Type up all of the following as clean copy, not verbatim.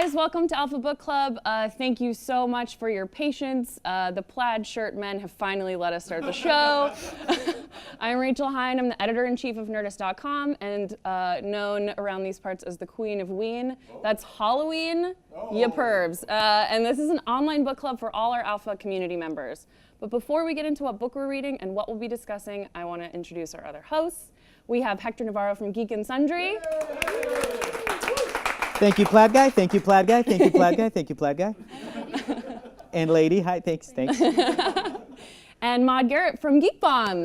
guys, welcome to Alpha Book Club. Thank you so much for your patience. The plaid shirt men have finally let us start the show. I'm Rachel Hine. I'm the editor-in-chief of Nerdist.com and known around these parts as the Queen of Ween. That's Halloween, ya pervs. And this is an online book club for all our Alpha community members. But before we get into what book we're reading and what we'll be discussing, I want to introduce our other hosts. We have Hector Navarro from Geek and Sundry. Thank you, Plaid Guy. Thank you, Plaid Guy. Thank you, Plaid Guy. Thank you, Plaid Guy. And lady, hi, thanks. And Maud Garrett from Geek Bomb.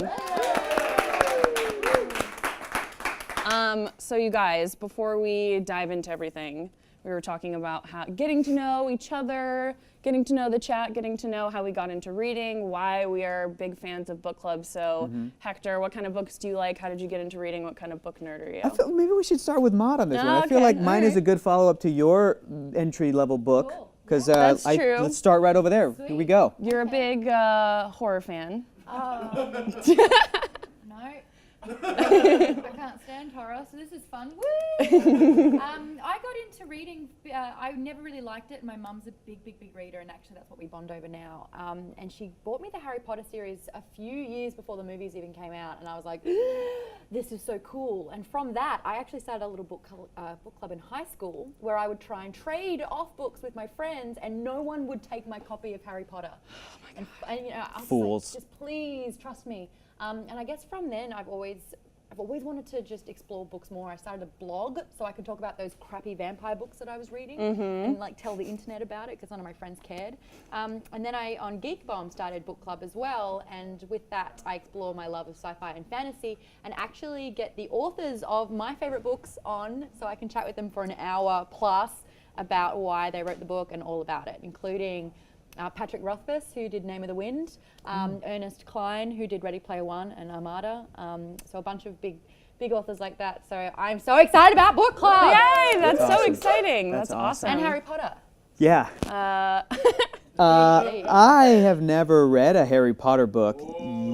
So you guys, before we dive into everything, we were talking about how getting to know each other, getting to know the chat, getting to know how we got into reading, why we are big fans of book clubs. So Hector, what kind of books do you like? How did you get into reading? What kind of book nerd are you? I feel maybe we should start with Maud on this one. I feel like mine is a good follow-up to your entry-level book. Because That's true. let's start right over there. Sweet. Here we go. You're a big horror fan. No. I can't stand horror, so this is fun. Woo! I got into reading, I never really liked it. My mum's a big reader, and actually that's what we bond over now. And she bought me the Harry Potter series a few years before the movies even came out, and I was like, this is so cool. And from that, I actually started a little book club in high school where I would try and trade off books with my friends, and no one would take my copy of Harry Potter. Oh my God. And you know, I was Fools. like, just please trust me. And I guess from then I've always wanted to just explore books more. I started a blog so I could talk about those crappy vampire books that I was reading and like tell the internet about it because none of my friends cared. And then I, on Geek Bomb, started book club as well. And with that, I explore my love of sci-fi and fantasy and actually get the authors of my favorite books on so I can chat with them for an hour plus about why they wrote the book and all about it, including Patrick Rothfuss, who did Name of the Wind, Ernest Cline, who did Ready Player One and Armada, so a bunch of big authors like that. So I'm so excited about book club! Yay, that's so awesome. exciting. That's awesome. And Harry Potter. Yeah. I have never read a Harry Potter book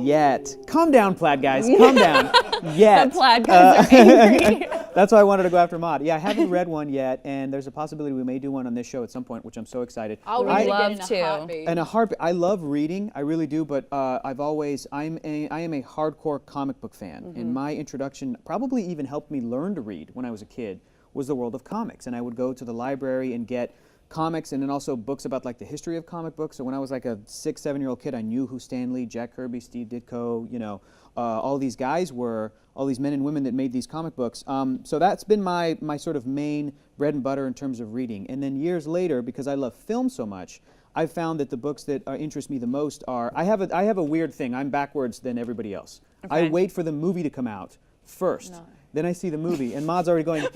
yet. Calm down, Plaid guys. Calm down. Yet. The plaid guys are angry. That's why I wanted to go after Maud. Yeah, I haven't read one yet, and there's a possibility we may do one on this show at some point, which I'm so excited. I'll read it love again in to. a heartbeat. And a heartbeat. I love reading, I really do, but I am a hardcore comic book fan. And my introduction probably even helped me learn to read when I was a kid was the world of comics. And I would go to the library and get comics and then also books about like the history of comic books. So when I was like a 6, 7-year-old kid, I knew who Stan Lee, Jack Kirby, Steve Ditko, you know, all these guys were, all these men and women that made these comic books. So that's been my sort of main bread and butter in terms of reading. And then years later, because I love film so much, I've found that the books that interest me the most are, I have a weird thing. I'm backwards than everybody else. Okay. I wait for the movie to come out first. No. Then I see the movie, and Maud's already going,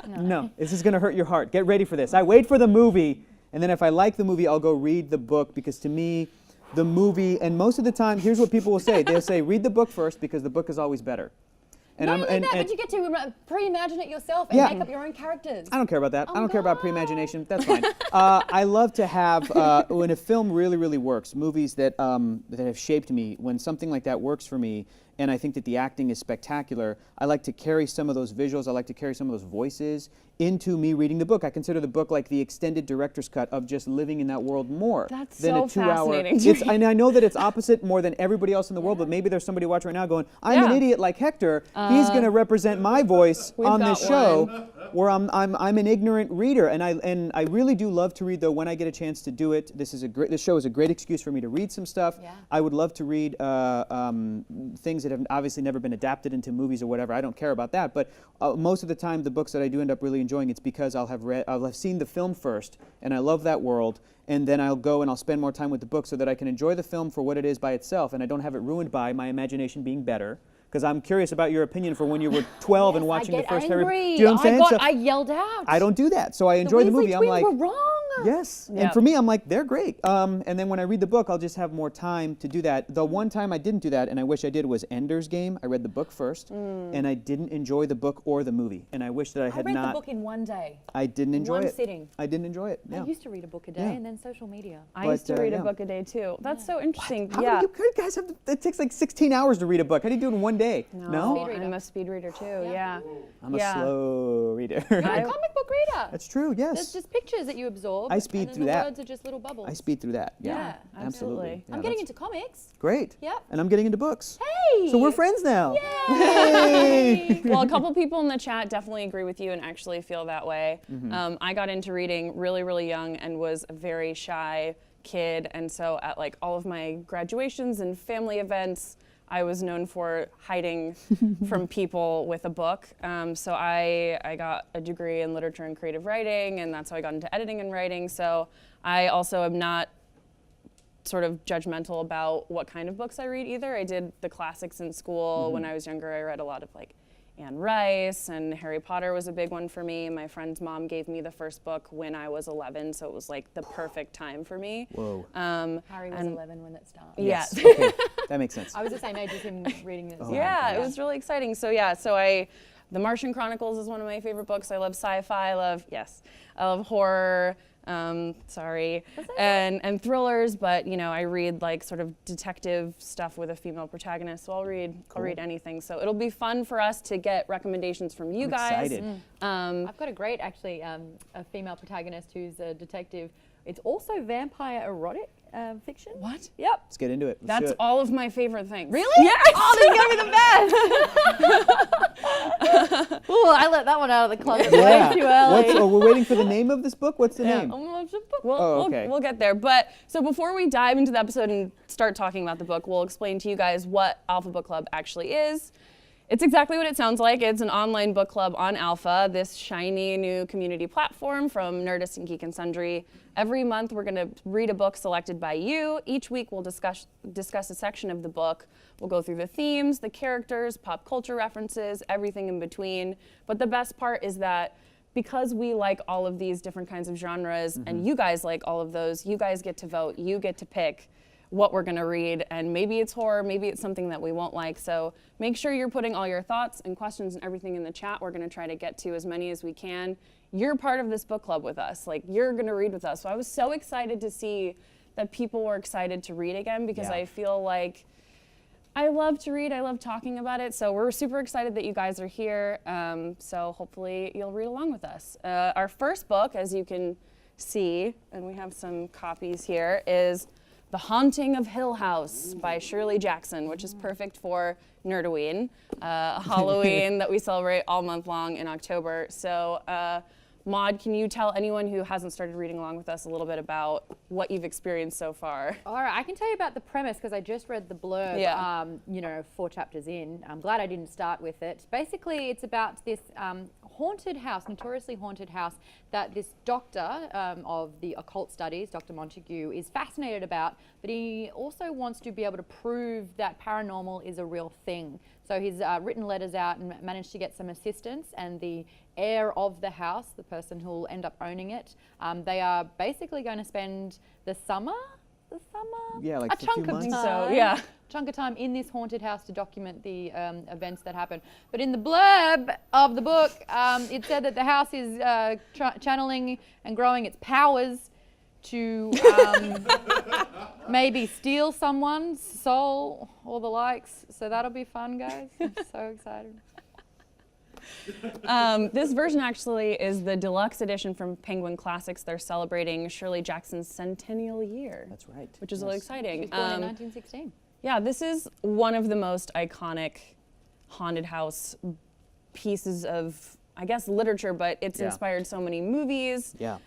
no, this is going to hurt your heart. Get ready for this. I wait for the movie, and then if I like the movie, I'll go read the book, because to me, the movie, and most of the time, here's what people will say. They'll say, read the book first, because the book is always better. And Not only that, but you get to pre-imagine it yourself and Yeah. make up your own characters. I don't care about that. I don't care about pre-imagination. That's fine. God. I love to have, when a film really works, movies that have shaped me, when something like that works for me, and I think that the acting is spectacular, I like to carry some of those visuals, I like to carry some of those voices into me reading the book. I consider the book like the extended director's cut of just living in that world more That's than so a 2-hour. fascinating to me. And I know that it's opposite more than everybody else in the world, but maybe there's somebody watching right now going, I'm an idiot like Hector. He's going to represent my voice on this got show, one. where I'm an ignorant reader, and I really do love to read, though, when I get a chance to do it. This show is a great excuse for me to read some stuff. Yeah. I would love to read things that have obviously never been adapted into movies or whatever. I don't care about that, but most of the time, the books that I do end up really enjoying, it's because I'll have seen the film first, and I love that world, and then I'll go and I'll spend more time with the book so that I can enjoy the film for what it is by itself, and I don't have it ruined by my imagination being better. Because I'm curious about your opinion for when you were 12 and watching the first Harry. angry. Do you know what I'm saying? I yelled out. I don't do that. So I enjoy the movie. Weasley I'm twins like, were wrong. yes. Yeah. And for me, I'm like, they're great. And then when I read the book, I'll just have more time to do that. The one time I didn't do that, and I wish I did, was Ender's Game. I read the book first, and I didn't enjoy the book or the movie. And I wish that I had I read not. the book in one day. I didn't enjoy One it. sitting. I didn't enjoy it. Yeah. I used to read a book a day Yeah. and then social media. I used to But, read a yeah. book a day too. That's so interesting. How Yeah. do you guys have? It takes like 16 hours to read a book. How do you do it in one day? No, Speed reader. I'm a speed reader too. Yeah. I'm a Yeah. slow reader. You're I- a comic book book reader. That's true. Yes. There's just pictures that you absorb. I speed and then through the that. words are just little bubbles. I speed through that. Yeah, Yeah, absolutely. absolutely. Yeah, I'm getting that's into comics. great. Yep. And I'm getting into books. Hey. So we're friends now. Yay. Well, a couple people in the chat definitely agree with you and actually feel that way. I got into reading really, really young and was a very shy kid. And so at like all of my graduations and family events, I was known for hiding from people with a book. So I got a degree in literature and creative writing, and that's how I got into editing and writing. So I also am not sort of judgmental about what kind of books I read either. I did the classics in school. When I was younger, I read a lot of like Anne Rice, and Harry Potter was a big one for me. My friend's mom gave me the first book when I was 11, so it was like the perfect time for me. Whoa. Harry was 11 when that started. Yes. Okay. That makes sense. I was the same age as him reading this. Yeah, it was really exciting. So yeah, The Martian Chronicles is one of my favorite books. I love sci-fi. I love horror. And thrillers. But you know, I read like sort of detective stuff with a female protagonist. So I'll read anything. So it'll be fun for us to get recommendations from you I'm guys. excited. I've got a great, actually, a female protagonist who's a detective. It's also vampire erotic fiction. What? Yep. Let's get into it. Let's do That's it. all of my favorite things. Really? Yes. Oh, this is gonna be the best. Ooh, I let that one out of the closet Yeah. way too early. We're waiting for the name of this book. What's the name? We'll get there. But so before we dive into the episode and start talking about the book, we'll explain to you guys what Alpha Book Club actually is. It's exactly what it sounds like. It's an online book club on Alpha, this shiny new community platform from Nerdist and Geek and Sundry. Every month we're going to read a book selected by you. Each week we'll discuss a section of the book. We'll go through the themes, the characters, pop culture references, everything in between. But the best part is that because we like all of these different kinds of genres and you guys like all of those, you guys get to vote, you get to pick what we're gonna read, and maybe it's horror, maybe it's something that we won't like. So make sure you're putting all your thoughts and questions and everything in the chat. We're gonna try to get to as many as we can. You're part of this book club with us. Like, you're gonna read with us. So I was so excited to see that people were excited to read again, because Yeah. I feel like I love to read, I love talking about it. So we're super excited that you guys are here. So hopefully you'll read along with us. Our first book, as you can see, and we have some copies here, is The Haunting of Hill House by Shirley Jackson, which is perfect for Nerdoween, Halloween that we celebrate all month long in October. So Maud, can you tell anyone who hasn't started reading along with us a little bit about what you've experienced so far? All right, I can tell you about the premise because I just read the blurb, Yeah. 4 chapters in. I'm glad I didn't start with it. Basically, it's about this haunted house, notoriously haunted house, that this doctor of the occult studies, Dr. Montague, is fascinated about, but he also wants to be able to prove that paranormal is a real thing. So he's written letters out and managed to get some assistance, and the heir of the house, the person who will end up owning it, they are basically going to spend the summer, Yeah, like a for a chunk few of months. time, So, yeah. chunk of time in this haunted house to document the events that happen. But in the blurb of the book, it said that the house is channeling and growing its powers to maybe steal someone's soul or the likes. So that'll be fun, guys. I'm so excited. This version actually is the deluxe edition from Penguin Classics. They're celebrating Shirley Jackson's centennial year. That's right. Which is really exciting. She was born in 1916. Yeah, this is one of the most iconic haunted house pieces of, I guess, literature, but it's Yeah. inspired so many movies. Yeah.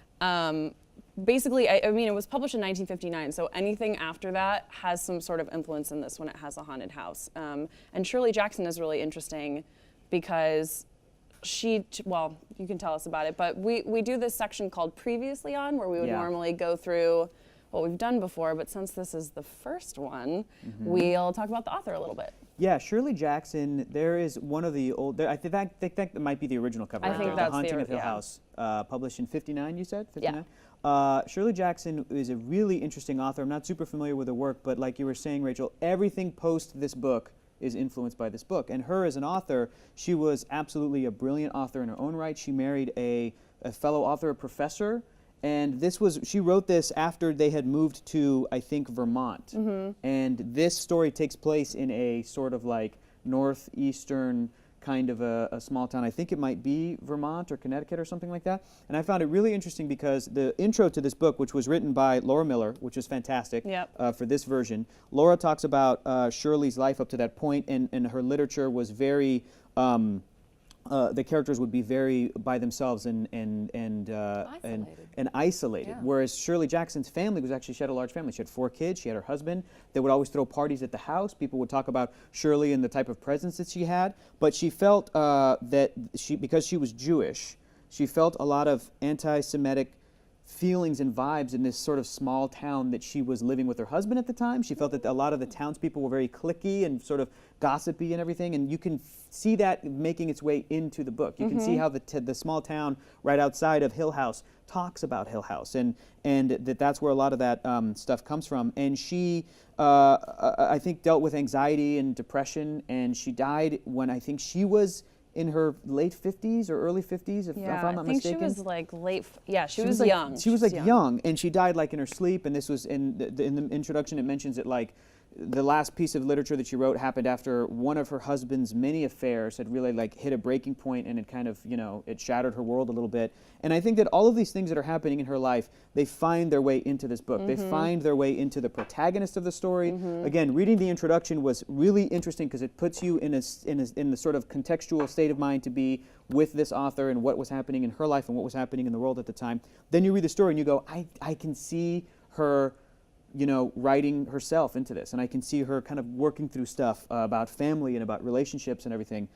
Basically, I mean, it was published in 1959, so anything after that has some sort of influence in this when it has a haunted house. And Shirley Jackson is really interesting because well, you can tell us about it, but we do this section called Previously On, where we would normally go through what we've done before, but since this is the first one, we'll talk about the author a little bit. Yeah, Shirley Jackson, there is one of the old, I think that might be the original cover. I right think there, that's The Haunting the of Hill yeah. House, published in 59, you said? Yeah. 59? Shirley Jackson is a really interesting author. I'm not super familiar with her work, but like you were saying, Rachel, everything post this book is influenced by this book. And her as an author, she was absolutely a brilliant author in her own right. She married a fellow author, a professor, and she wrote this after they had moved to, I think, Vermont. And this story takes place in a sort of like northeastern kind of a small town. I think it might be Vermont or Connecticut or something like that. And I found it really interesting because the intro to this book, which was written by Laura Miller, which is fantastic for this version, Laura talks about Shirley's life up to that point, and her literature was very the characters would be very by themselves and isolated. Yeah. Whereas Shirley Jackson's family was actually, she had a large family. She had 4 kids. She had her husband. They would always throw parties at the house. People would talk about Shirley and the type of presence that she had. But she felt that because she was Jewish, she felt a lot of anti-Semitic feelings and vibes in this sort of small town that she was living with her husband at the time. She felt that a lot of the townspeople were very cliquey and sort of gossipy and everything, and you can see that making its way into the book. You can see how the small town right outside of Hill House talks about Hill House, and that's where a lot of that stuff comes from. And she, I think, dealt with anxiety and depression, and she died when I think she was in her late 50s or early 50s, if I'm not mistaken. I think she was like late. She was like, young. She was like young, and she died like in her sleep. And this was in the introduction. It mentions it like the last piece of literature that she wrote happened after one of her husband's many affairs had really like hit a breaking point, and it kind of, you know, it shattered her world a little bit. And I think that all of these things that are happening in her life, they find their way into this book. They find their way into the protagonist of the story. Again, reading the introduction was really interesting because it puts you in the sort of contextual state of mind to be with this author and what was happening in her life and what was happening in the world at the time. Then you read the story and you go, I can see her, you know, writing herself into this, and I can see her kind of working through stuff about family and about relationships and everything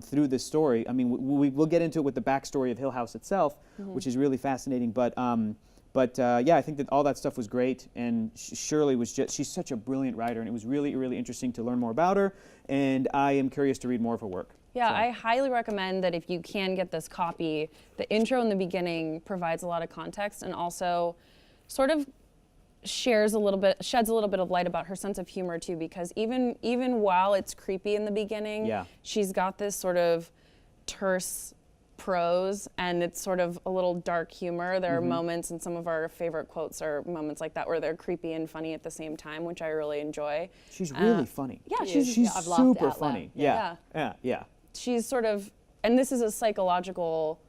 through this story. I mean, we'll get into it with the backstory of Hill House itself, which is really fascinating. But yeah, I think that all that stuff was great, and Shirley was she's such a brilliant writer, and it was really, really interesting to learn more about her, and I am curious to read more of her work. Yeah, I highly recommend that if you can get this copy. The intro in the beginning provides a lot of context and also sort of sheds a little bit of light about her sense of humor too, because even while it's creepy in the beginning, she's got this sort of terse prose, and it's sort of a little dark humor. There are moments, and some of our favorite quotes are moments like that where they're creepy and funny at the same time, which I really enjoy. She's really funny. Yeah, she's I've laughed super out funny. loud. Yeah. She's sort of, and this is a psychological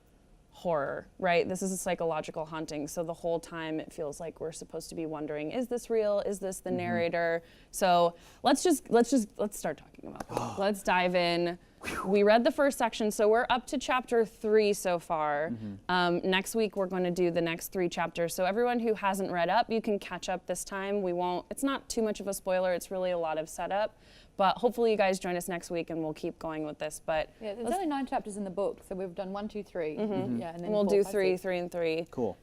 horror, right? This is a psychological haunting. So the whole time it feels like we're supposed to be wondering, is this real? Is this the narrator? So let's start talking about this. Let's dive in. We read the first section, so we're up to chapter 3 so far. Next week we're going to do the next 3 chapters. So everyone who hasn't read up, you can catch up this time. It's not too much of a spoiler. It's really a lot of setup. But hopefully you guys join us next week and we'll keep going with this. But yeah, there's only 9 chapters in the book, so we've done 1, 2, 3. Yeah, and then we'll 4, do 5, 3, 6. 3, and 3. Cool.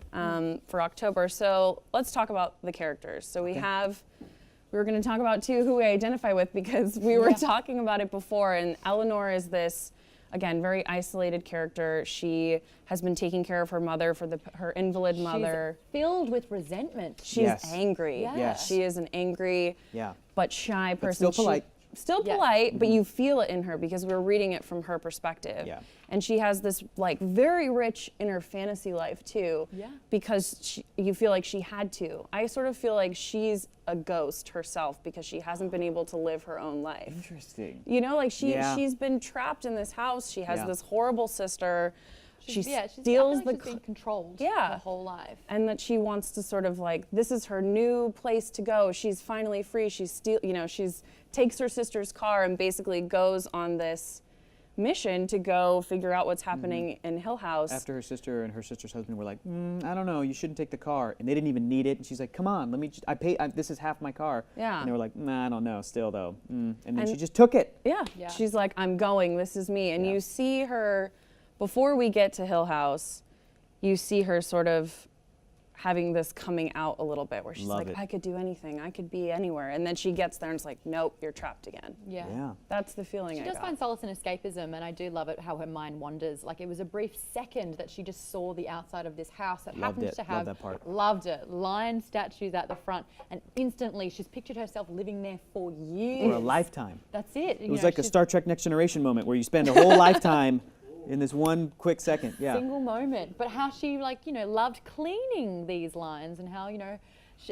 For October. So let's talk about the characters. So we were going to talk about 2 who we identify with because we were talking about it before. And Eleanor is this, again, very isolated character. She has been taking care of her mother, her invalid mother. She's filled with resentment. She's angry. Yes. She is an angry but shy person. But still polite. Still polite, but you feel it in her because we're reading it from her perspective. Yeah. And she has this like very rich inner fantasy life too. Yeah. Because you feel like she had to. I sort of feel like she's a ghost herself because she hasn't been able to live her own life. Interesting. You know, like she's been trapped in this house. She has this horrible sister. She steals she's been controlled her whole life. And that she wants to sort of like, this is her new place to go. She's finally free. She takes her sister's car and basically goes on this mission to go figure out what's happening in Hill House. After her sister and her sister's husband were like, I don't know, you shouldn't take the car. And they didn't even need it. And she's like, come on, this is half my car. Yeah. And they were like, nah, I don't know, still though. And then she just took it. Yeah. She's like, I'm going, this is me. And you see her, before we get to Hill House, you see her sort of having this coming out a little bit where she's I could do anything, I could be anywhere. And then she gets there and it's like, nope, you're trapped again. Yeah. That's the feeling I got. She does find solace in escapism, and I do love it how her mind wanders. Like, it was a brief second that she just saw the outside of this house that happens to have, loved it, lion statues at the front, and instantly she's pictured herself living there for years. For a lifetime. That's it. It was like a Star Trek Next Generation moment where you spend a whole lifetime in this one quick second. Single moment. But how she, loved cleaning these lines, and how,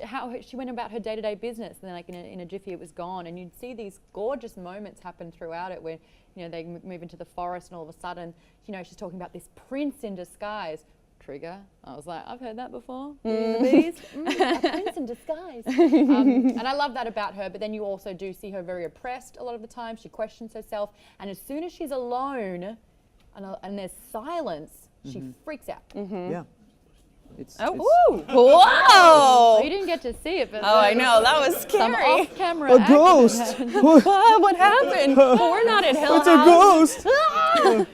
how she went about her day-to-day business, and then like in a jiffy it was gone. And you'd see these gorgeous moments happen throughout it where, you know, they move into the forest and all of a sudden, you know, she's talking about this prince in disguise. Trigger. I was like, I've heard that before. Beauty and the Beast. A prince in disguise. And I love that about her, but then you also do see her very oppressed a lot of the time. She questions herself, and as soon as she's alone and there's silence, she freaks out. Yeah. It's, Oh, it's- ooh, whoa! You didn't get to see it, but Oh, I know, that was some scary. off-camera a acting ghost. happened. What happened? We're not at Hill It's a House. ghost.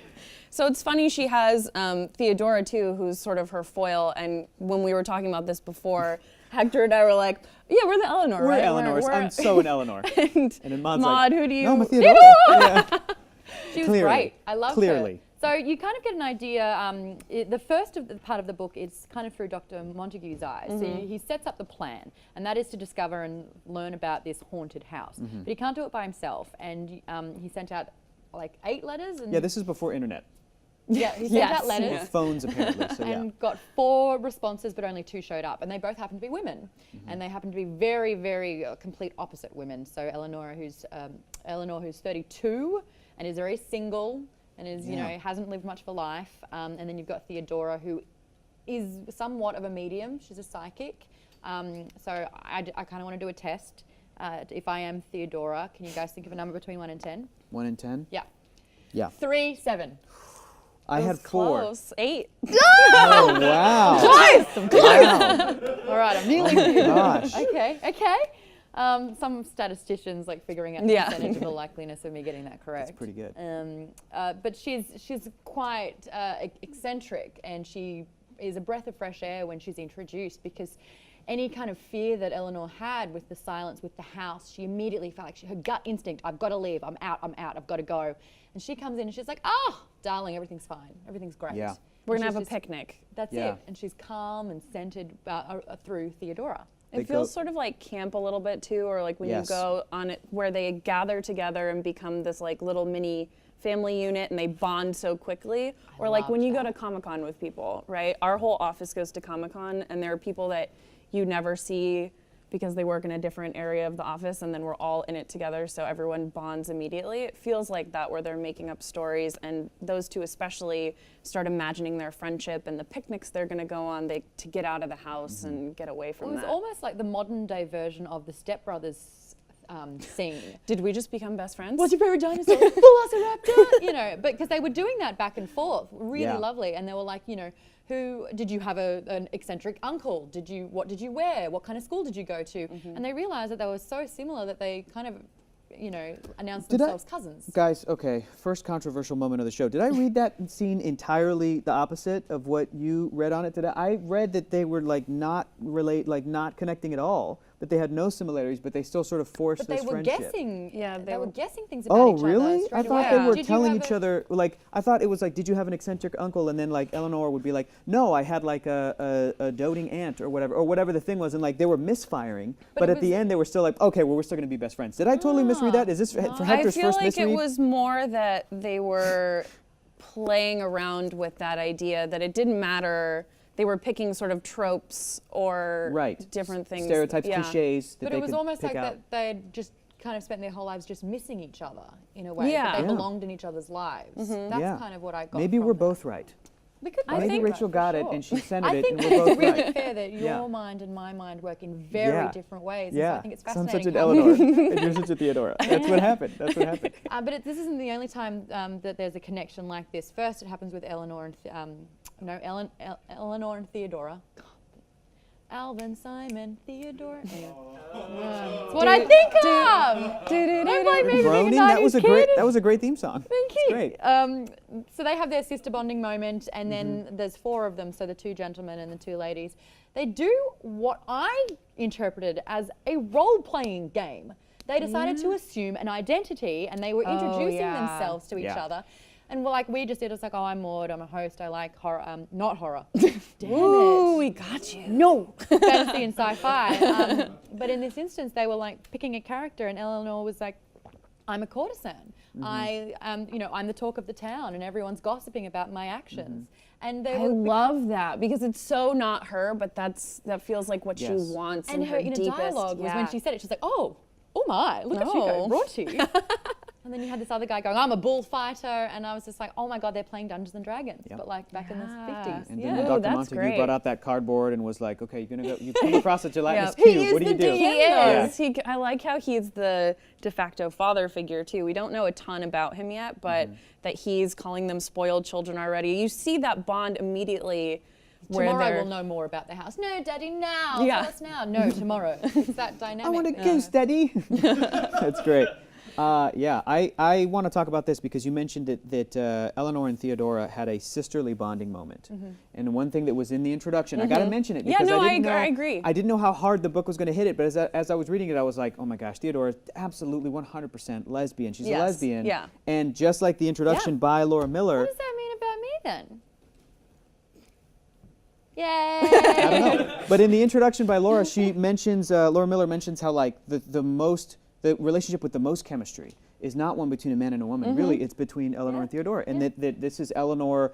So it's funny, she has Theodora too, who's sort of her foil. And when we were talking about this before, Hector and I were like, yeah, we're the Eleanor, We're right? Eleanor's. I'm so an Eleanor. and then Maud's Maud, like, who do you? No, I'm a Theodora. Yeah. She was Clearly. great. I loved Clearly. her. So you kind of get an idea. The first of the part of the book is kind of through Dr. Montague's eyes. So he sets up the plan, and that is to discover and learn about this haunted house. But he can't do it by himself, and he sent out like 8 letters. And Yeah, this is before internet. yeah, he sent Yes. out letters. Yeah. Phones apparently. So yeah. And got 4 responses, but only 2 showed up, and they both happen to be women, and they happen to be very, very complete opposite women. So Eleanor, who's 32 and is very single, and is you know Yeah. hasn't lived much of a life, and then you've got Theodora, who is somewhat of a medium. She's a psychic. So I kind of want to do a test. If I am Theodora, can you guys think of a number between 1 and 10? 1 in 10. Yeah, Yeah. 3, 7. I had 4. Close. 8. Oh wow. Wow. All right, I'm nearly Oh my gosh. Okay. Some statisticians like figuring out the Yeah. percentage of the likeliness of me getting that correct. That's pretty good. But she's quite eccentric, and she is a breath of fresh air when she's introduced, because any kind of fear that Eleanor had with the silence, with the house, she immediately felt like her gut instinct, I've got to leave, I'm out, I've got to go. And she comes in and she's like, oh, darling, everything's fine, everything's great. Yeah. We're And going to she's have a just- picnic. That's Yeah. it. And she's calm and centered through Theodora. They It feels go- sort of like camp a little bit too, or like when Yes. you go on it where they gather together and become this like little mini family unit and they bond so quickly. Or like when loved you go to Comic-Con with people, right? Our whole office goes to Comic-Con, and there are people that you never see because they work in a different area of the office, and then we're all in it together, so everyone bonds immediately. It feels like that, where they're making up stories, and those two especially start imagining their friendship and the picnics they're going to go on to get out of the house and get away It from was that. almost like the modern day version of the Step Brothers scene. Did we just become best friends? What's your favorite dinosaur? Velociraptor. You know, but because they were doing that back and forth, really Yeah. lovely, and they were like, you know, who did you have an eccentric uncle? What did you wear? What kind of school did you go to? And they realized that they were so similar that they kind of, you know, announced Did I- themselves cousins. Guys, okay, first controversial moment of the show. Did I read that scene entirely the opposite of what you read on it today? I read that they were like not connecting at all, that they had no similarities, but they still sort of forced But they this were friendship. guessing. Yeah, they were were- guessing things about Oh, each really? other. I straight thought away. they were Did you telling have each a- other, like, I thought it was like, did you have an eccentric uncle? And then like Eleanor would be like, no, I had like a doting aunt or whatever the thing was. And like they were misfiring, but it at the was- end they were still like, okay, well, we're still going to be best friends. Did I totally misread that? Is this for Hector's I feel first like misread? it was more that they were playing around with that idea that it didn't matter. They were picking sort of tropes or Right. different things. Stereotypes, Yeah. cliches that But they it was could almost pick like out. that they had just kind of spent their whole lives just missing each other in a way. Yeah. But they Yeah. belonged in each other's lives. That's Yeah. kind of what I got. Maybe from we're that. both right. We could I both Maybe be think- Rachel right, got for it sure. and she sent I it think and that we're both it's really right. fair that your Yeah. mind and my mind work in very Yeah. different ways. And Yeah. so I think it's So I'm fascinating. such an how- Eleanor and you're such a Theodora. That's what happened. That's what happened. But this isn't the only time that there's a connection like this. First, it happens with Eleanor and Eleanor and Theodora. Alvin, Simon, Theodore. Anyway. That's what I think of. Don't blame me for being a Groaning. That was 90s a great. kid. That was a great theme song. Thank It's you. great. So they have their sister bonding moment, and then there's 4 of them, so the 2 gentlemen and the 2 ladies. They do what I interpreted as a role-playing game. They decided to assume an identity, and they were Oh, introducing yeah. themselves to each Yeah. other. And like we just did, it's like, oh, I'm Maud, I'm a host, I like horror, not horror. Damn Ooh, it. we got you. No, fantasy and sci-fi. But in this instance, they were like picking a character, and Eleanor was like, I'm a courtesan. I am, I'm the talk of the town, and everyone's gossiping about my actions. And they I were love that because it's so not her, but that feels like what Yes. she wants. and in her inner deepest, dialogue was yeah. when she said it. She's like, oh my, look at you No. go, raunchy. And then you had this other guy going, I'm a bullfighter, and I was just like, oh my God, they're playing Dungeons and Dragons, Yep. but like back in the Yeah. 50s. And Yeah. then Ooh, Dr. that's Montague great. brought out that cardboard and was like, okay, you're gonna go. You come across a gelatinous Yeah. cube. He What is do you the do? DM. He Yeah. is. I like how he's the de facto father figure too. We don't know a ton about him yet, but that he's calling them spoiled children already. You see that bond immediately. Where Tomorrow they're- we'll know more about the house. No, Daddy, now. Yeah. Tell us now. No, tomorrow. It's that dynamic. I want a there. goose, Daddy. That's great. Yeah, I want to talk about this because you mentioned that Eleanor and Theodora had a sisterly bonding moment. And one thing that was in the introduction, I got to mention it Yeah, because no, I didn't know, I agree. I didn't know how hard the book was going to hit it, but as I was reading it, I was like, oh my gosh, Theodora is absolutely 100% lesbian. She's Yes, a lesbian. yeah. And just like the introduction by Laura Miller, What does that mean about me then? Yay! I don't know. But in the introduction by Laura, she mentions, Laura Miller mentions how like the relationship with the most chemistry is not one between a man and a woman. Really, it's between Eleanor and Theodora. And that this is Eleanor,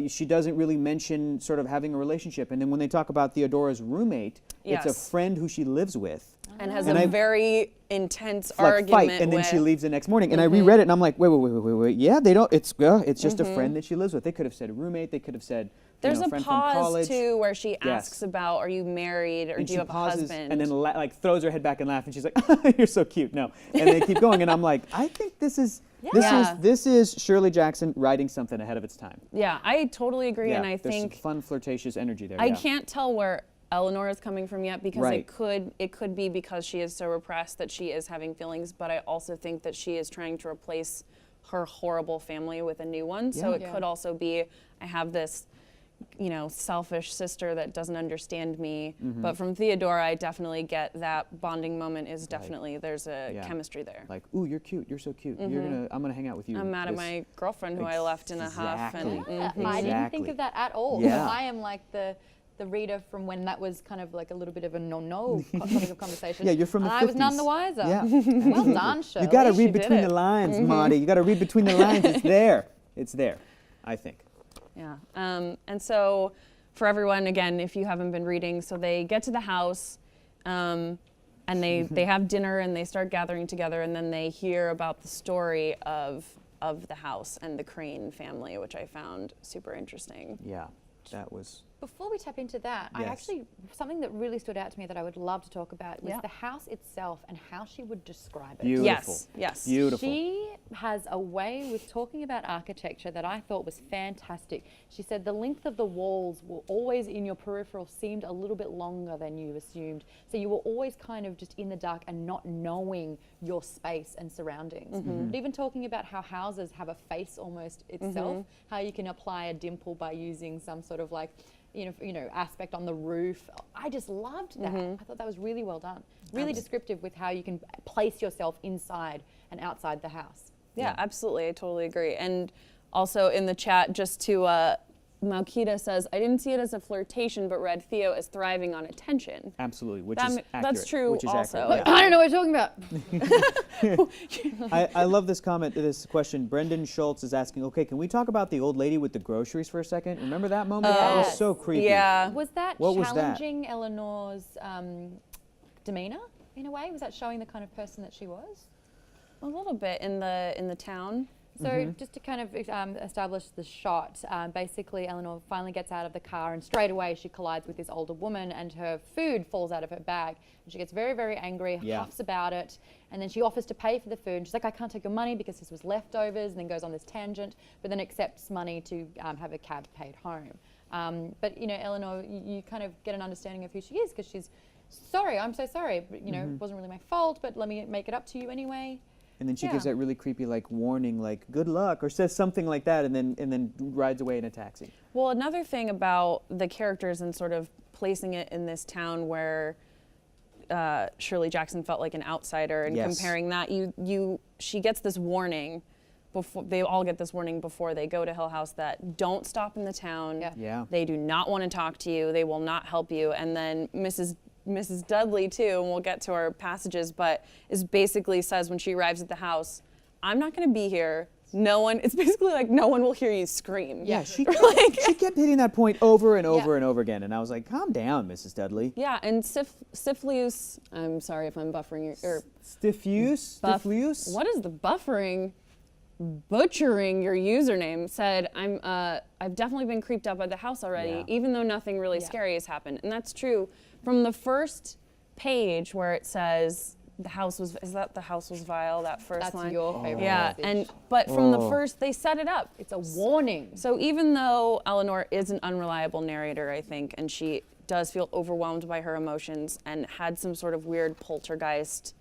she doesn't really mention sort of having a relationship. And then when they talk about Theodora's roommate, it's a Yes. friend who she lives with. and has And a I- very intense Like argument fight, and then she with- leaves the next morning. And I reread it, and I'm like, wait. Yeah, they don't. It's just a friend that she lives with. They could have said a roommate. They could have said There's a a friend from pause college. too where she Yes. asks about, are you married or And do she you have pauses a husband? and then like throws her head back and laughs, and she's like, "You're so cute." No, and they keep going, and I'm like, I think this is Yeah. this is Shirley Jackson writing something ahead of its time. yeah, I totally agree, and I there's some think fun flirtatious energy there. I yeah. can't tell where Eleanor is coming from yet because Right. it could be because she is so repressed that she is having feelings, but I also think that she is trying to replace her horrible family with a new one. So Yeah. it could also be I have this selfish sister that doesn't understand me. Mm-hmm. But from Theodora, I definitely get that bonding moment is definitely there's a Yeah. chemistry there. Like, ooh, you're cute. You're so cute. I'm gonna hang out with you. I'm mad at This- my girlfriend who I left in a huff. And, Exactly. Yeah, Mhm. I didn't Exactly. think of that at all. Yeah. I am like the reader from when that was kind of like a little bit of a no topic of conversation. Yeah, you're from the and I was none 50s. the wiser. Yeah. Well done, Shirley. You gotta she read did between it. the lines, Marty. You gotta read between the lines. It's there. It's there. I think. Yeah. And so for everyone, again, if you haven't been reading, so they get to the house and they have dinner and they start gathering together, and then they hear about the story of the house and the Crane family, which I found super interesting. Yeah, that was. Before we tap into that, I Yes. actually, something that really stood out to me that I would love to talk about was Yeah. the house itself and how she would describe it. Beautiful. Yes. Beautiful. She has a way with talking about architecture that I thought was fantastic. She said the length of the walls were always in your peripheral seemed a little bit longer than you assumed. So you were always kind of just in the dark and not knowing your space and surroundings. But even talking about how houses have a face almost itself, how you can apply a dimple by using some sort of like, aspect on the roof. I just loved that. I thought that was really well done. Really descriptive with how you can place yourself inside and outside the house. Yeah, absolutely. I totally agree. And also in the chat, just to Malkita says, I didn't see it as a flirtation, but read Theo as thriving on attention. Absolutely, which That is ma- accurate. that's true Which is also. accurate, I don't know what you're talking about. I love this comment, this question. Brendan Schultz is asking, okay, can we talk about the old lady with the groceries for a second? Remember that moment? That was Yes. so creepy. Yeah. Was that What was that? challenging Eleanor's demeanor in a way? Was that showing the kind of person that she was? A little bit in the town. So just to kind of establish the shot, basically Eleanor finally gets out of the car and straight away she collides with this older woman and her food falls out of her bag. And she gets very, very angry, Yeah. huffs about it, and then she offers to pay for the food. And she's like, I can't take your money because this was leftovers, and then goes on this tangent, but then accepts money to have a cab paid home. But, Eleanor, you kind of get an understanding of who she is because she's, sorry, I'm so sorry, but, it wasn't really my fault, but let me make it up to you anyway. And then she gives Yeah. that really creepy like warning, like good luck, or says something like that, and then rides away in a taxi. Well, another thing about the characters and sort of placing it in this town where Shirley Jackson felt like an outsider, and Yes. comparing that, she gets this warning before they all get this warning before they go to Hill House that don't stop in the town. Yeah. Yeah. They do not want to talk to you. They will not help you. And then Mrs. Mrs. Dudley too, and we'll get to our passages, but is basically says when she arrives at the house, I'm not going to be here. No one, it's basically like no one will hear you scream. Yeah, she Like- she kept hitting that point over and over and over again, and I was like, calm down, Mrs. Dudley. Yeah, and Siflius, I'm sorry if I'm buffering your, or Stiflius? buff, Stiflius? what is the buffering? Butchering your username said, I've definitely been creeped out by the house already, Yeah. even though nothing really scary has happened. And that's true. From the first page where it says the house was, is that the house was vile, that first That's line? your favorite Yeah, passage. but from the Oh. first, they set it up. It's a warning. So even though Eleanor is an unreliable narrator, I think, and she does feel overwhelmed by her emotions and had some sort of weird poltergeist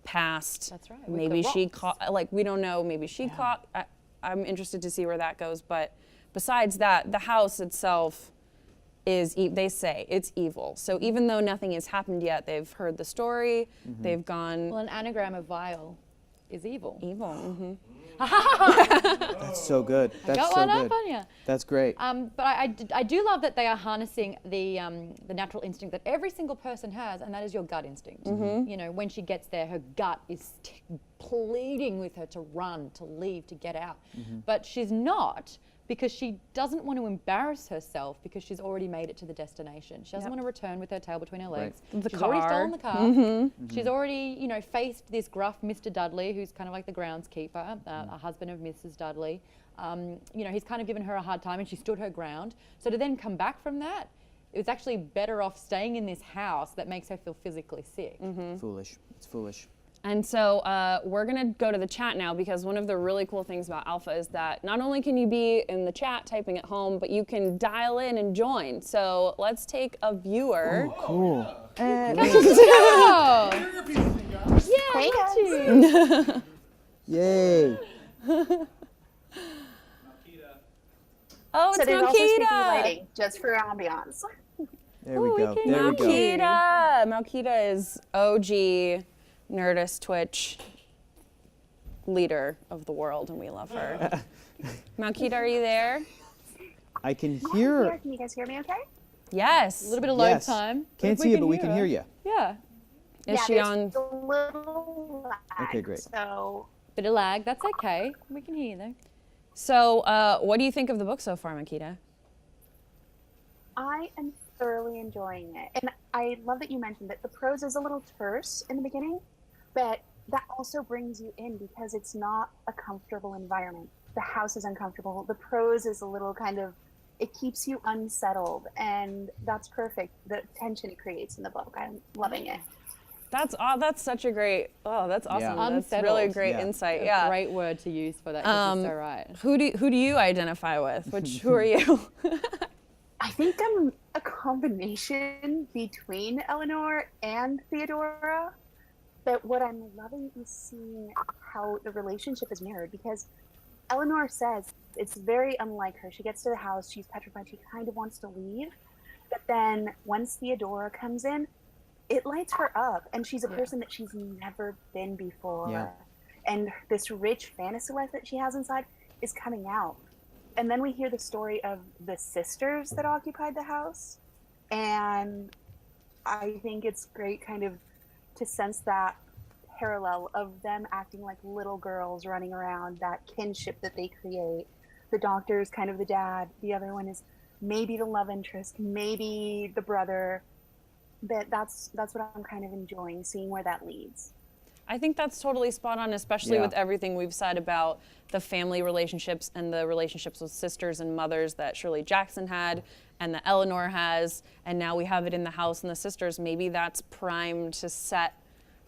past. That's right, with Maybe the she rocks. caught, like, we don't know, maybe she caught. I'm interested to see where that goes. But besides that, the house itself is, they say, it's evil. So even though nothing has happened yet, they've heard the story, they've gone Well, an anagram of vile is evil. evil. That's so good. That's Got so one good. up on you. That's great. But I do love that they are harnessing the natural instinct that every single person has, and that is your gut instinct. You know, when she gets there, her gut is pleading with her to run, to leave, to get out. But she's not, because she doesn't want to embarrass herself because she's already made it to the destination. She doesn't want to return with her tail between her legs. The She's already car. stolen the car. She's already, you know, faced this gruff Mr. Dudley, who's kind of like the groundskeeper, a husband of Mrs. Dudley. You know, he's kind of given her a hard time and she stood her ground. So to then come back from that, it was actually better off staying in this house that makes her feel physically sick. Foolish. It's foolish. And so we're going to go to the chat now, because one of the really cool things about Alpha is that not only can you be in the chat typing at home, but you can dial in and join. So let's take a viewer. Cool. Oh! Yeah, Hey, me too. Yay. Oh, So it's there's also spooky Malkita! lighting, just for ambiance. There we we go. can- There we go. Malkita! Malkita is OG Nerdist Twitch leader of the world, and we love her. Malkita, are you there? I can I'm hear. here. Can you guys hear me okay? Yes. A little bit of load Yes. time. Can't We see you, but we can her. hear you. Yeah. Is yeah, she there's on? a little lag. Okay, great. So Bit of lag. That's okay. We can hear you though. So, what do you think of the book so far, Malkita? I am thoroughly enjoying it. And I love that you mentioned that the prose is a little terse in the beginning, but that also brings you in because it's not a comfortable environment. The house is uncomfortable. The prose is a little kind of, it keeps you unsettled, and that's perfect. The tension it creates in the book. I'm loving it. That's such a great. Oh, that's awesome. Yeah. That's really Unsettled. great Yeah. insight. A Yeah. great word to use for that. 'Cause you're so right. Who do you identify with? Who are you? I think I'm a combination between Eleanor and Theodora. But what I'm loving is seeing how the relationship is mirrored, because Eleanor says it's very unlike her. She gets to the house, she's petrified, she kind of wants to leave. But then once Theodora comes in, it lights her up, and she's a person that she's never been before. Yeah. And this rich fantasy life that she has inside is coming out. And then we hear the story of the sisters that occupied the house. And I think it's great kind of to sense that parallel of them acting like little girls running around, that kinship that they create. The doctor is kind of the dad, the other one is maybe the love interest, maybe the brother. But that's what I'm kind of enjoying, seeing where that leads. I think that's totally spot on, especially Yeah. with everything we've said about the family relationships and the relationships with sisters and mothers that Shirley Jackson had and that Eleanor has, and now we have it in the house and the sisters. Maybe that's primed to set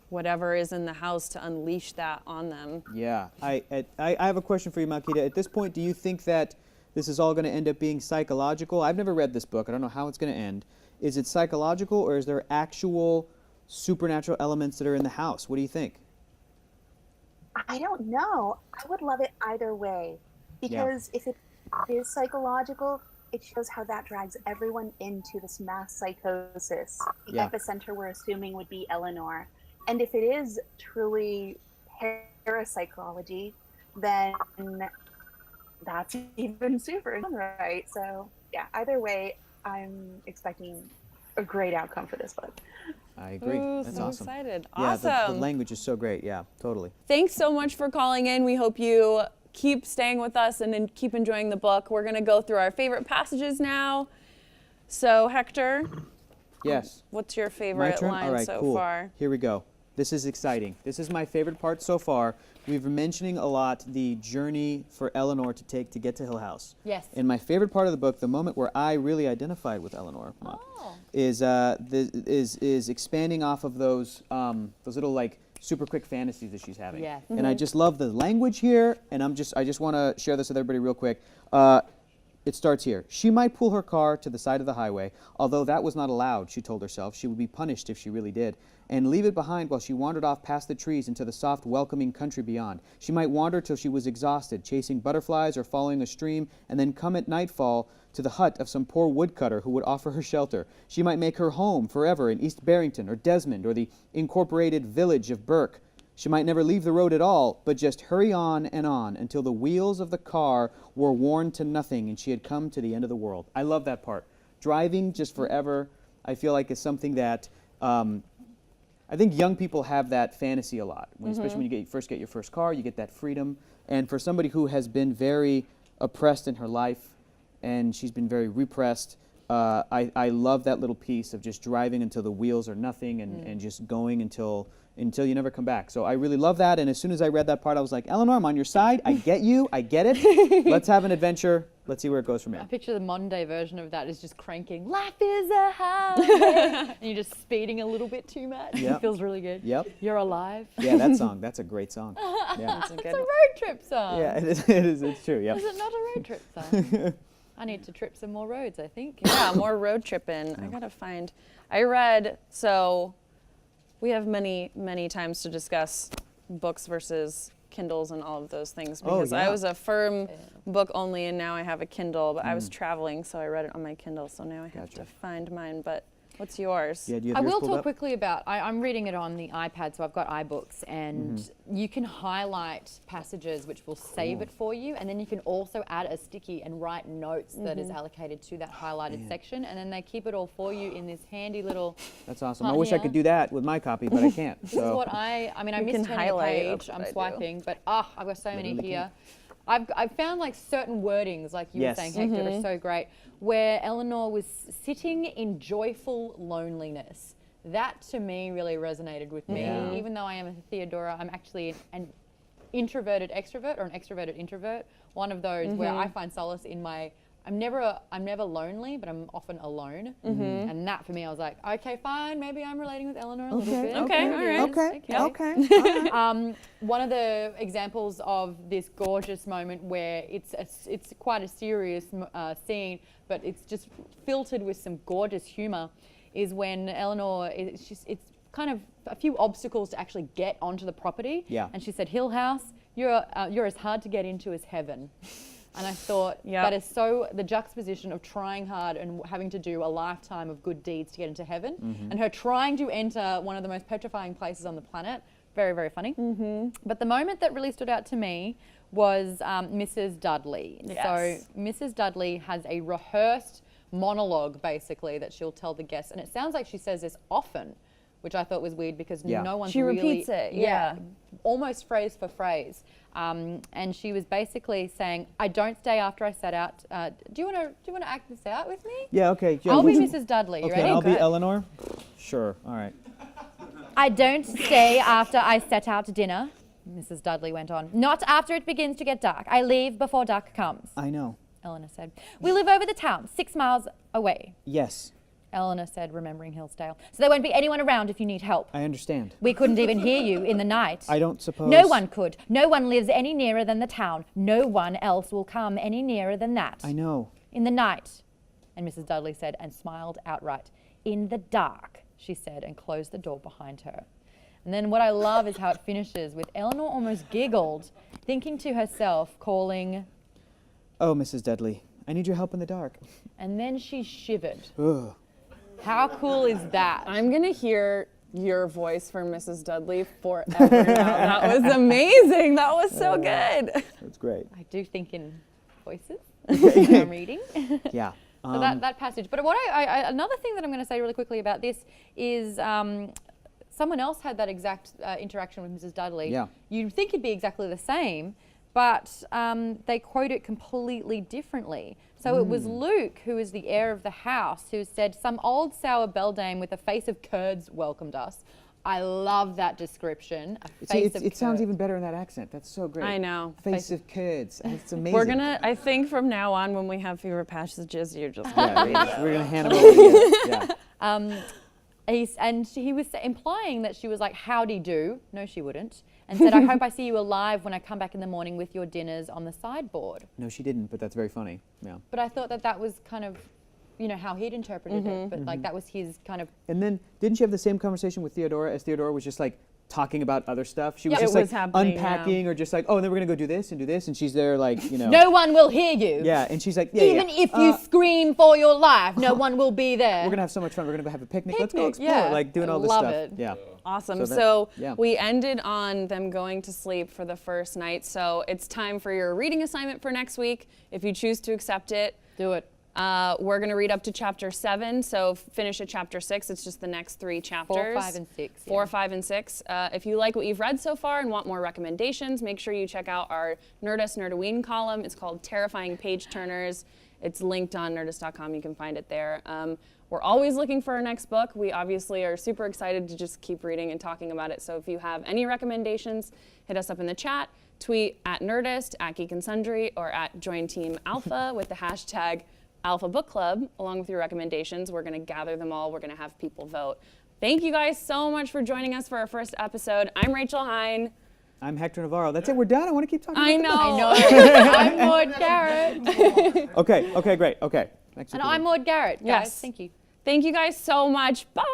whatever is in the house to unleash that on them. Yeah. I have a question for you, Malkita. At this point, do you think that this is all going to end up being psychological? I've never read this book. I don't know how it's going to end. Is it psychological, or is there actual supernatural elements that are in the house? What do you think? I don't know. I would love it either way, because if it is psychological, it shows how that drags everyone into this mass psychosis. The Yeah. epicenter we're assuming would be Eleanor. And if it is truly parapsychology, then that's even super, right? So yeah, either way, I'm expecting a great outcome for this book. I agree. Ooh, That's so awesome. excited. Yeah, Awesome. the language is so great. Yeah, totally. Thanks so much for calling in. We hope you keep staying with us and then keep enjoying the book. We're going to go through our favorite passages now. So, Hector, Yes. what's your My favorite turn? line All right, so cool. far? Here we go. This is exciting. This is my favorite part so far. We've been mentioning a lot the journey for Eleanor to take to get to Hill House. Yes. And my favorite part of the book, the moment where I really identified with Eleanor, is expanding off of those little like super quick fantasies that she's having. Yes. And I just love the language here, and I just want to share this with everybody real quick. It starts here. She might pull her car to the side of the highway, although that was not allowed, she told herself. She would be punished if she really did, and leave it behind while she wandered off past the trees into the soft, welcoming country beyond. She might wander till she was exhausted, chasing butterflies or following a stream, and then come at nightfall to the hut of some poor woodcutter who would offer her shelter. She might make her home forever in East Barrington or Desmond or the incorporated village of Burke. She might never leave the road at all, but just hurry on and on until the wheels of the car were worn to nothing and she had come to the end of the world. I love that part. Driving just forever, I feel like is something that I think young people have that fantasy a lot, especially when you first get your first car, you get that freedom. And for somebody who has been very oppressed in her life and she's been very repressed, I love that little piece of just driving until the wheels are nothing and just going until you never come back. So I really love that, and as soon as I read that part, I was like, Eleanor, I'm on your side. I get you. I get it. Let's have an adventure. Let's see where it goes from here. I picture the modern day version of that is just cranking, life is a highway, and you're just speeding a little bit too much. Yep. It feels really good. Yep. You're alive. Yeah, that song. That's a great song. Yeah. That's a It's good a road trip song. Yeah, it is. It is. It's true. Yep. Is it not a road trip song? I need to trip some more roads, I think. Yeah, more road tripping. I gotta find. I read, so we have many, many times to discuss books versus Kindles and all of those things Oh, because I yeah. was a firm book only and now I have a Kindle, but I was traveling, so I read it on my Kindle, so now I have Gotcha. to find mine. But what's yours? Yeah, do you I have yours will pulled talk up? quickly about, I'm reading it on the iPad, so I've got iBooks, and Mm-hmm. you can highlight passages which will save it for you, and then you can also add a sticky and write notes that is allocated to that highlighted section, and then they keep it all for you in this handy little, That's awesome. I Not wish I here. could do that with my copy, but I can't. this is So what I mean, I You missed can turning a highlight, page, that's what I'm I do. swiping, but I've got so many Literally here. I've found like certain wordings, like you Yes. were saying, Hector, are so great, where Eleanor was sitting in joyful loneliness. That to me really resonated with me. Yeah. Even though I am a Theodora, I'm actually an introverted extrovert or an extroverted introvert. One of those where I find solace in my. I'm never lonely, but I'm often alone. And that for me, I was like, okay, fine, maybe I'm relating with Eleanor a little bit. Okay, all right. okay. One of the examples of this gorgeous moment where it's quite a serious scene, but it's just filtered with some gorgeous humor, is when Eleanor it's kind of a few obstacles to actually get onto the property. Yeah. And she said, Hill House, you're as hard to get into as heaven. And I thought Yep. that is so the juxtaposition of trying hard and having to do a lifetime of good deeds to get into heaven, and her trying to enter one of the most petrifying places on the planet. Very, very funny. But the moment that really stood out to me was Mrs. Dudley. Yes. So Mrs. Dudley has a rehearsed monologue, basically, that she'll tell the guests. And it sounds like she says this often, which I thought was weird because Yeah. no one's She really... repeats it, yeah. Almost phrase for phrase. And she was basically saying, I don't stay after I set out. Do you want to act this out with me? Yeah. Okay. Yeah, I'll be would you- Mrs. Dudley. You Okay, ready? I'll be Good. Eleanor. Sure. All right. I don't stay after I set out to dinner, Mrs. Dudley went on. Not after it begins to get dark. I leave before dark comes, I know. Eleanor said. We live over the town, 6 miles away, Yes, Eleanor said, remembering Hillsdale. So there won't be anyone around if you need help. I understand. We couldn't even hear you in the night. I don't suppose. No one could. No one lives any nearer than the town. No one else will come any nearer than that. I know. In the night, and Mrs. Dudley said, and smiled outright. In the dark, she said, and closed the door behind her. And then what I love is how it finishes with Eleanor almost giggled, thinking to herself, calling, Oh, Mrs. Dudley, I need your help in the dark. and then she shivered. Ugh. How cool is that? I'm gonna hear your voice for Mrs. Dudley forever now. That was amazing. That was so good. That's great. I do think in voices when I'm reading. Yeah. So that passage. But what another thing that I'm going to say really quickly about this is someone else had that exact interaction with Mrs. Dudley. Yeah. You'd think it'd be exactly the same, but they quote it completely differently. So it was Luke, who is the heir of the house, who said, "Some old sour beldame with a face of curds welcomed us." I love that description. It sounds even better in that accent. That's so great. I know. Face of kids. It's amazing. We're gonna, I think from now on when we have favorite passages, you're just Yeah, we're gonna hand them over to you. Yeah. He was implying that she was like, "Howdy do." No, she wouldn't. And said, "I hope I see you alive when I come back in the morning with your dinners on the sideboard." No, she didn't, but that's very funny. Yeah. But I thought that was kind of, how he'd interpreted it. But like that was his kind of. And then, didn't she have the same conversation with Theodora as Theodora was just like talking about other stuff? She was Yeah, just it like was happening, unpacking or just like, oh, and then we're gonna go do this and do this, and she's there like, No one will hear you. Yeah, and she's like, yeah, Even if you scream for your life, no one will be there. we're gonna have so much fun. We're gonna go have a picnic. Let's go explore. yeah. Like doing I all this love stuff. it. Yeah. awesome. So So, that- yeah. we ended on them going to sleep for the first night. So it's time for your reading assignment for next week. If you choose to accept it, Do it. we're going to read up to chapter 7. So finish at chapter 6. It's just the next 3 chapters. 4, 5, and 6. 4, 5, and 6. If you like what you've read so far and want more recommendations, make sure you check out our Nerdist Nerdoween column. It's called Terrifying Page Turners. It's linked on Nerdist.com. You can find it there. We're always looking for our next book. We obviously are super excited to just keep reading and talking about it. So if you have any recommendations, hit us up in the chat. Tweet at Nerdist, at Geek and Sundry, or at Join Team Alpha with the hashtag Alpha Book Club, along with your recommendations. We're going to gather them all. We're going to have people vote. Thank you guys so much for joining us for our first episode. I'm Rachel Hine. I'm Hector Navarro. That's it. We're done. I want to keep talking. I about know. I'm Maud Garrett. this. Okay, great. Okay. Next And week I'm Maud Garrett, guys. Yes. Thank you. Thank you guys so much. Bye.